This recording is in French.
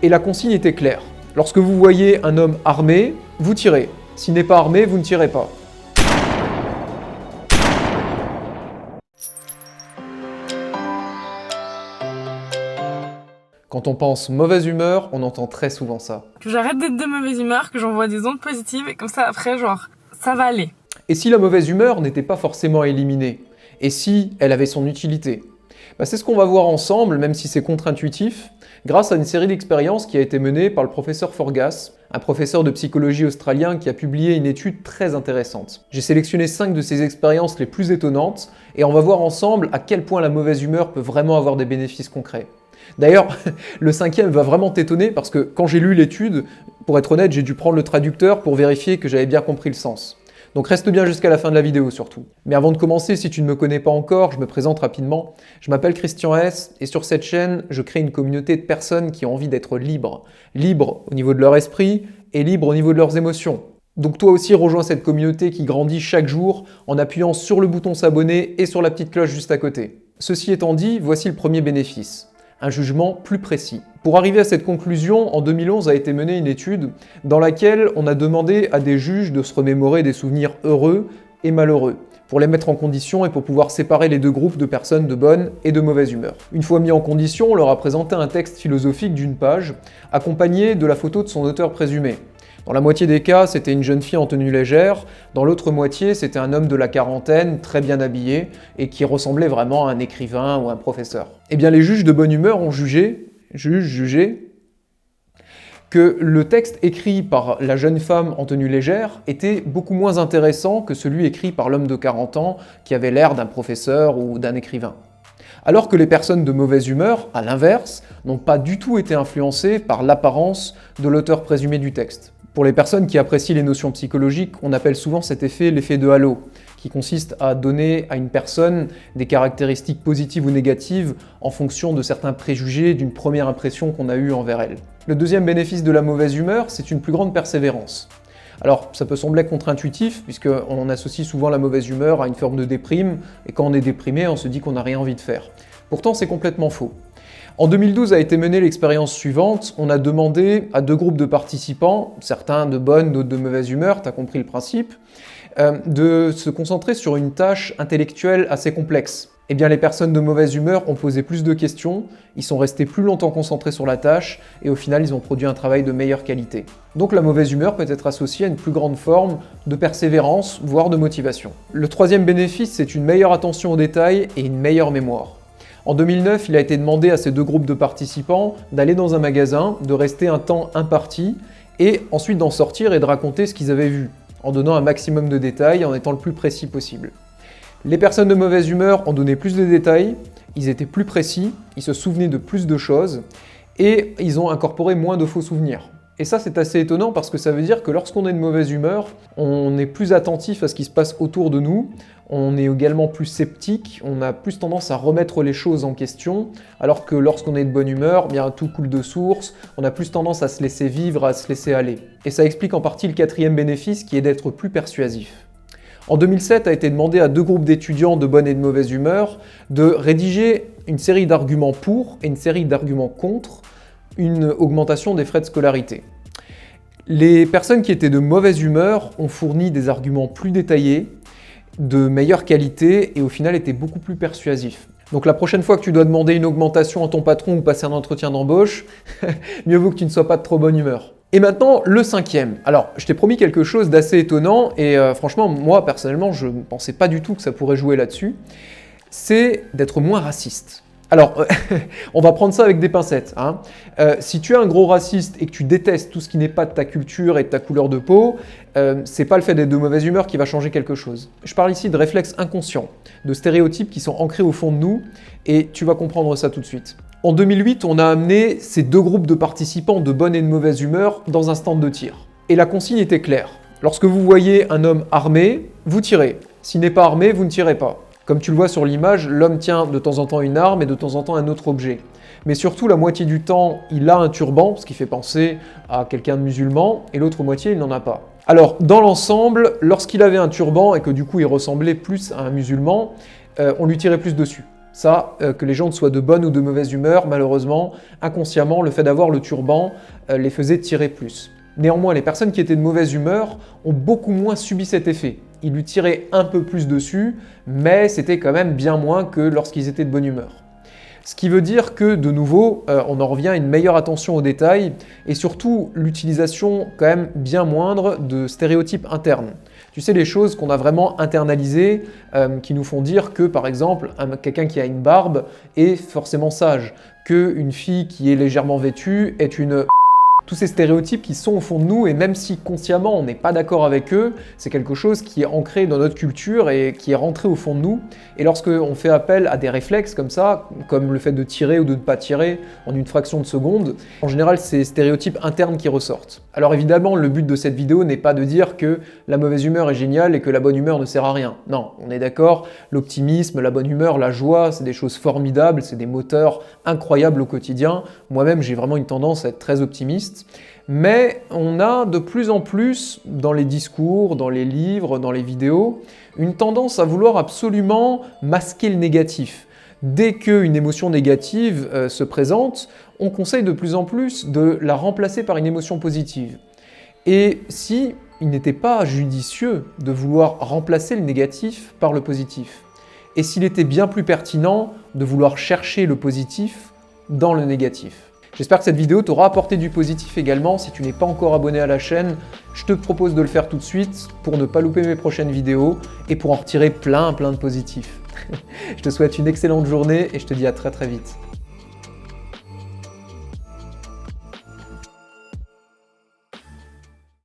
Et la consigne était claire. Lorsque vous voyez un homme armé, vous tirez. S'il n'est pas armé, vous ne tirez pas. Quand on pense mauvaise humeur, on entend très souvent ça. Que j'arrête d'être de mauvaise humeur, que j'envoie des ondes positives et comme ça après, genre, ça va aller. Et si la mauvaise humeur n'était pas forcément éliminée? Et si elle avait son utilité? C'est ce qu'on va voir ensemble, même si c'est contre-intuitif, grâce à une série d'expériences qui a été menée par le professeur Forgas, un professeur de psychologie australien qui a publié une étude très intéressante. J'ai sélectionné 5 de ces expériences les plus étonnantes, et on va voir ensemble à quel point la mauvaise humeur peut vraiment avoir des bénéfices concrets. D'ailleurs, le 5e va vraiment t'étonner parce que quand j'ai lu l'étude, pour être honnête, j'ai dû prendre le traducteur pour vérifier que j'avais bien compris le sens. Donc reste bien jusqu'à la fin de la vidéo surtout. Mais avant de commencer, si tu ne me connais pas encore, je me présente rapidement. Je m'appelle Christian S. et sur cette chaîne, je crée une communauté de personnes qui ont envie d'être libres. Libres au niveau de leur esprit et libres au niveau de leurs émotions. Donc toi aussi rejoins cette communauté qui grandit chaque jour en appuyant sur le bouton s'abonner et sur la petite cloche juste à côté. Ceci étant dit, voici le premier bénéfice. Un jugement plus précis. Pour arriver à cette conclusion, en 2011 a été menée une étude dans laquelle on a demandé à des juges de se remémorer des souvenirs heureux et malheureux, pour les mettre en condition et pour pouvoir séparer les deux groupes de personnes de bonne et de mauvaise humeur. Une fois mis en condition, on leur a présenté un texte philosophique d'une page, accompagné de la photo de son auteur présumé. Dans la moitié des cas, c'était une jeune fille en tenue légère, dans l'autre moitié, c'était un homme de la quarantaine, très bien habillé, et qui ressemblait vraiment à un écrivain ou un professeur. Eh bien, les juges de bonne humeur ont jugé que le texte écrit par la jeune femme en tenue légère était beaucoup moins intéressant que celui écrit par l'homme de 40 ans, qui avait l'air d'un professeur ou d'un écrivain. Alors que les personnes de mauvaise humeur, à l'inverse, n'ont pas du tout été influencées par l'apparence de l'auteur présumé du texte. Pour les personnes qui apprécient les notions psychologiques, on appelle souvent cet effet l'effet de halo, qui consiste à donner à une personne des caractéristiques positives ou négatives en fonction de certains préjugés d'une première impression qu'on a eue envers elle. Le deuxième bénéfice de la mauvaise humeur, c'est une plus grande persévérance. Alors, ça peut sembler contre-intuitif, puisqu'on associe souvent la mauvaise humeur à une forme de déprime, et quand on est déprimé, on se dit qu'on n'a rien envie de faire. Pourtant, c'est complètement faux. En 2012 a été menée l'expérience suivante, on a demandé à 2 groupes de participants, certains de bonne, d'autres de mauvaise humeur, t'as compris le principe, de se concentrer sur une tâche intellectuelle assez complexe. Eh bien, les personnes de mauvaise humeur ont posé plus de questions, ils sont restés plus longtemps concentrés sur la tâche, et au final, ils ont produit un travail de meilleure qualité. Donc la mauvaise humeur peut être associée à une plus grande forme de persévérance, voire de motivation. Le 3e bénéfice, c'est une meilleure attention aux détails et une meilleure mémoire. En 2009, il a été demandé à ces 2 groupes de participants d'aller dans un magasin, de rester un temps imparti, et ensuite d'en sortir et de raconter ce qu'ils avaient vu, en donnant un maximum de détails, en étant le plus précis possible. Les personnes de mauvaise humeur ont donné plus de détails, ils étaient plus précis, ils se souvenaient de plus de choses, et ils ont incorporé moins de faux souvenirs. Et ça, c'est assez étonnant parce que ça veut dire que lorsqu'on est de mauvaise humeur, on est plus attentif à ce qui se passe autour de nous, on est également plus sceptique, on a plus tendance à remettre les choses en question, alors que lorsqu'on est de bonne humeur, bien tout coule de source, on a plus tendance à se laisser vivre, à se laisser aller. Et ça explique en partie le 4e bénéfice qui est d'être plus persuasif. En 2007 a été demandé à 2 groupes d'étudiants de bonne et de mauvaise humeur de rédiger une série d'arguments pour et une série d'arguments contre une augmentation des frais de scolarité. Les personnes qui étaient de mauvaise humeur ont fourni des arguments plus détaillés, de meilleure qualité et au final étaient beaucoup plus persuasifs. Donc la prochaine fois que tu dois demander une augmentation à ton patron ou passer un entretien d'embauche, mieux vaut que tu ne sois pas de trop bonne humeur. Et maintenant, le 5e. Alors, je t'ai promis quelque chose d'assez étonnant et franchement, moi personnellement, je ne pensais pas du tout que ça pourrait jouer là-dessus. C'est d'être moins raciste. Alors, on va prendre ça avec des pincettes. Si tu es un gros raciste et que tu détestes tout ce qui n'est pas de ta culture et de ta couleur de peau, c'est pas le fait d'être de mauvaise humeur qui va changer quelque chose. Je parle ici de réflexes inconscients, de stéréotypes qui sont ancrés au fond de nous, et tu vas comprendre ça tout de suite. En 2008, on a amené ces 2 groupes de participants de bonne et de mauvaise humeur dans un stand de tir. Et la consigne était claire. Lorsque vous voyez un homme armé, vous tirez. S'il n'est pas armé, vous ne tirez pas. Comme tu le vois sur l'image, l'homme tient de temps en temps une arme et de temps en temps un autre objet. Mais surtout, la moitié du temps, il a un turban, ce qui fait penser à quelqu'un de musulman, et l'autre moitié, il n'en a pas. Alors, dans l'ensemble, lorsqu'il avait un turban et que du coup il ressemblait plus à un musulman, on lui tirait plus dessus. Ça, que les gens soient de bonne ou de mauvaise humeur, malheureusement, inconsciemment, le fait d'avoir le turban les faisait tirer plus. Néanmoins, les personnes qui étaient de mauvaise humeur ont beaucoup moins subi cet effet. Ils lui tiraient un peu plus dessus, mais c'était quand même bien moins que lorsqu'ils étaient de bonne humeur. Ce qui veut dire que, de nouveau, on en revient à une meilleure attention aux détails et surtout l'utilisation quand même bien moindre de stéréotypes internes. Tu sais, les choses qu'on a vraiment internalisées, qui nous font dire que, par exemple, quelqu'un qui a une barbe est forcément sage, qu'une fille qui est légèrement vêtue est une... Tous ces stéréotypes qui sont au fond de nous, et même si consciemment on n'est pas d'accord avec eux, c'est quelque chose qui est ancré dans notre culture et qui est rentré au fond de nous. Et lorsque on fait appel à des réflexes comme ça, comme le fait de tirer ou de ne pas tirer en une fraction de seconde, en général c'est ces stéréotypes internes qui ressortent. Alors évidemment, le but de cette vidéo n'est pas de dire que la mauvaise humeur est géniale et que la bonne humeur ne sert à rien. Non, on est d'accord, l'optimisme, la bonne humeur, la joie, c'est des choses formidables, c'est des moteurs incroyables au quotidien. Moi-même, j'ai vraiment une tendance à être très optimiste. Mais on a de plus en plus, dans les discours, dans les livres, dans les vidéos, une tendance à vouloir absolument masquer le négatif. Dès qu'une émotion négative se présente, on conseille de plus en plus de la remplacer par une émotion positive. Et si il n'était pas judicieux de vouloir remplacer le négatif par le positif? Et s'il était bien plus pertinent de vouloir chercher le positif dans le négatif? J'espère que cette vidéo t'aura apporté du positif également. Si tu n'es pas encore abonné à la chaîne, je te propose de le faire tout de suite pour ne pas louper mes prochaines vidéos et pour en retirer plein de positifs. Je te souhaite une excellente journée et je te dis à très vite.